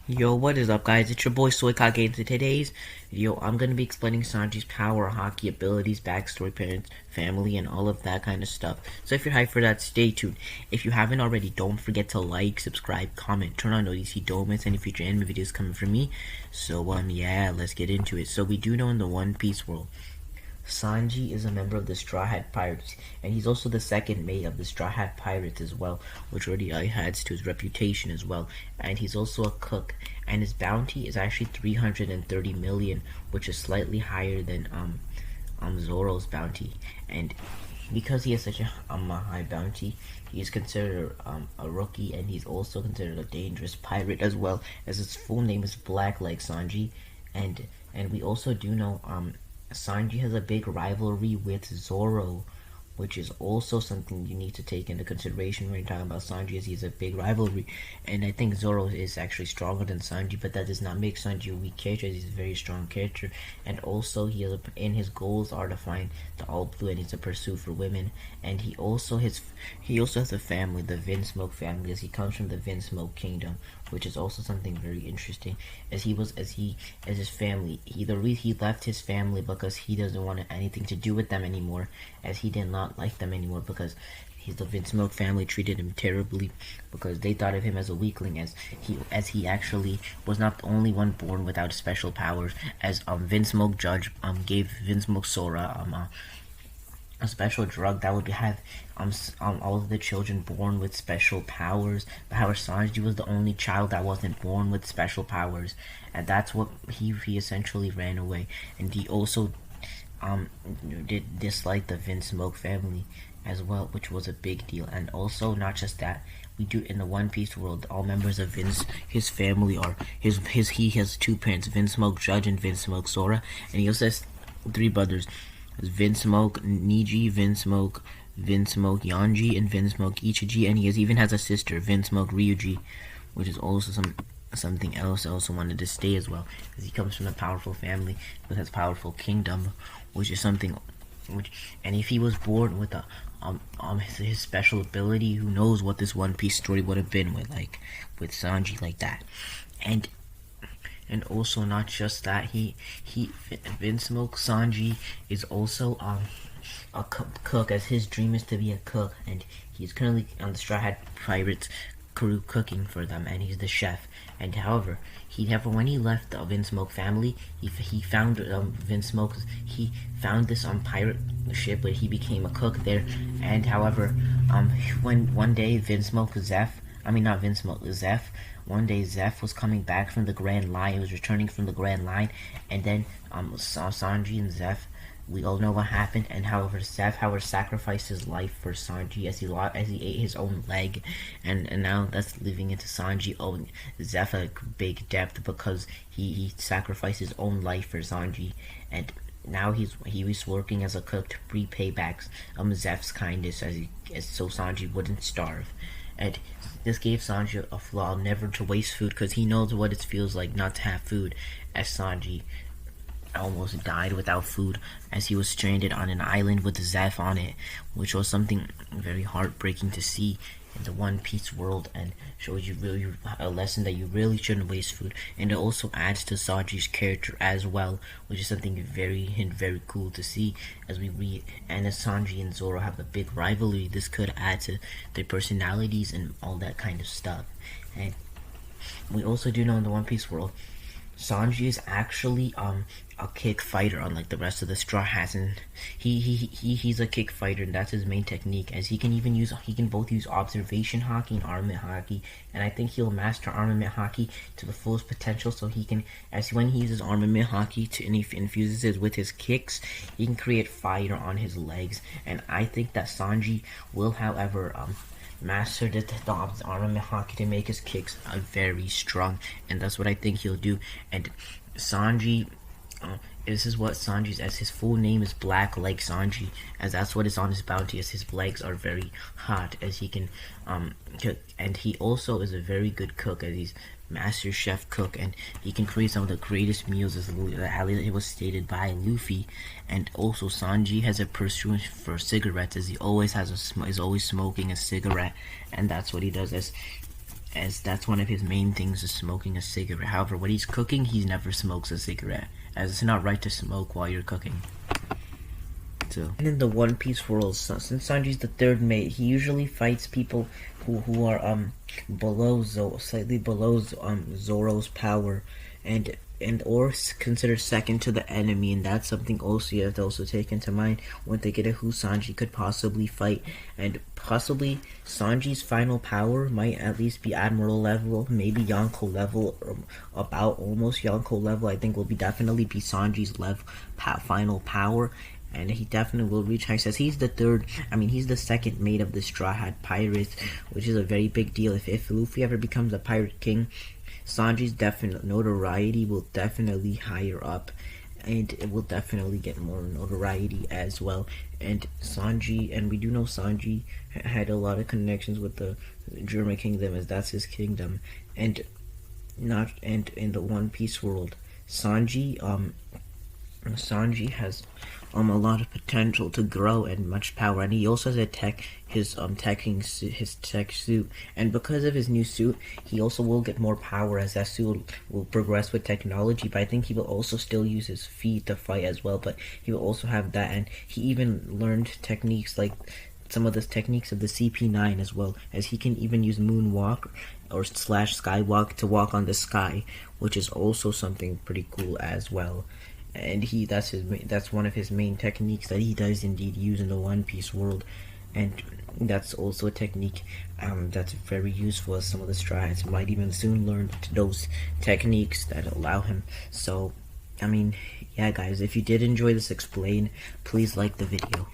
Yo, what is up, guys? It's your boy Soykage, and today's video, I'm gonna be explaining Sanji's power, hockey abilities, backstory, parents, family, and all of that kind of stuff. So if you're hyped for that, stay tuned. If you haven't already, don't forget to like, subscribe, comment, turn on notifications, don't miss any future anime videos coming from me. So yeah, let's get into it. So we do know in the One Piece world, Sanji is a member of the Straw Hat Pirates, and he's also the second mate of the Straw Hat Pirates as well, which already adds to his reputation as well. And he's also a cook, and his bounty is actually 330 million, which is slightly higher than Zoro's bounty. And because he has such a high bounty, he's considered a rookie, and he's also considered a dangerous pirate as well, as his full name is Black like Sanji. And we also do know Sanji has a big rivalry with Zoro, which is also something you need to take into consideration when you're talking about Sanji, as he's a big rivalry. And I think Zoro is actually stronger than Sanji, but that does not make Sanji a weak character, as he's a very strong character. And also, and his goals are to find the All Blue, and he's a pursuit for women. And he also has a family, the Vinsmoke family, as he comes from the Vinsmoke kingdom, which is also something very interesting. As his family, he left his family because he doesn't want anything to do with them anymore, as he did not like them anymore, because the Vinsmoke family treated him terribly, because they thought of him as a weakling, as he actually was not the only one born without special powers, as Vinsmoke Judge gave Vinsmoke Sora a special drug that would have all of the children born with special powers. But however, Sanji was the only child that wasn't born with special powers, and that's what he essentially ran away. And he also did dislike the Vinsmoke family as well, which was a big deal. And also, not just that, we do in the One Piece world, all members of his family are he has two parents, Vinsmoke Judge and Vinsmoke Sora, and he also has three brothers, Vinsmoke Niji, Vinsmoke Yanji, and Vinsmoke Ichiji, and he even has a sister, Vinsmoke Ryuji, which is also something else I also wanted to stay as well, because he comes from a powerful family with his powerful kingdom, which is something and if he was born with his special ability, who knows what this One Piece story would have been with Sanji like that. And also, not just that, Vinsmoke Sanji is also a cook, as his dream is to be a cook, and he's currently on the Straw Hat Pirates crew cooking for them, and he's the chef. And however, when he left the Vinsmoke family, he found he found this pirate ship where he became a cook there. And however, when one day Zeph, one day Zeph was coming back from the Grand Line. He was returning from the Grand Line, and then Sanji and Zeph, we all know what happened. And however, Zeph sacrificed his life for Sanji, as he ate his own leg, and now that's leaving into Sanji owing Zeph a big debt, because he sacrificed his own life for Sanji. And now he was working as a cook to repay back Zeph's kindness, so Sanji wouldn't starve. And this gave Sanji a flaw, never to waste food, because he knows what it feels like not to have food, as Sanji almost died without food, as he was stranded on an island with Zeph on it, which was something very heartbreaking to see in the One Piece world, and shows you really a lesson that you really shouldn't waste food. And it also adds to Sanji's character as well, which is something very cool to see, as we read. And as Sanji and Zoro have a big rivalry, this could add to their personalities and all that kind of stuff. And we also do know in the One Piece world, Sanji is actually a kick fighter, unlike the rest of the Straw Hats, and he's a kick fighter, and that's his main technique, as he can both use observation hockey and armament hockey. And I think he'll master armament hockey to the fullest potential, so when he uses armament hockey and he infuses it with his kicks, he can create fire on his legs. And I think that Sanji will, however, master the armament hockey to make his kicks very strong, and that's what I think he'll do. And Sanji, this is what Sanji's, as his full name is Black like Sanji, as that's what is on his bounty, as his legs are very hot, as he can cook. And he also is a very good cook, as he's master chef cook, and he can create some of the greatest meals, as it was stated by Luffy. And also, Sanji has a pursuit for cigarettes, as he always is always smoking a cigarette, and that's what he does. as that's one of his main things is smoking a cigarette. However, when he's cooking, he never smokes a cigarette, as it's not right to smoke while you're cooking. So, and in the One Piece world, since Sanji's the third mate, he usually fights people who are slightly below Zoro's power, and or considered second to the enemy, and that's something also you have to also take into mind when they get at who Sanji could possibly fight. And possibly Sanji's final power might at least be Admiral level, maybe Yonko level, or about almost Yonko level. I think will definitely be Sanji's final power. And he definitely will reach high. Says he's he's the second mate of the Straw Hat Pirates, which is a very big deal. If Luffy ever becomes a pirate king, Sanji's definite notoriety will definitely higher up, and it will definitely get more notoriety as well. And we do know Sanji had a lot of connections with the German kingdom, as that's his kingdom, and in the One Piece world, Sanji has a lot of potential to grow and much power, and he also has his tech suit, and because of his new suit, he also will get more power as that suit will progress with technology. But I think he will also still use his feet to fight as well. But he will also have that, and he even learned techniques like some of the techniques of the CP9 as well, as he can even use moonwalk or skywalk to walk on the sky, which is also something pretty cool as well. And that's one of his main techniques that he does indeed use in the One Piece world, and that's also a technique that's very useful, as some of the Straw Hats might even soon learn those techniques that allow him. So, yeah guys, if you did enjoy this explain, please like the video.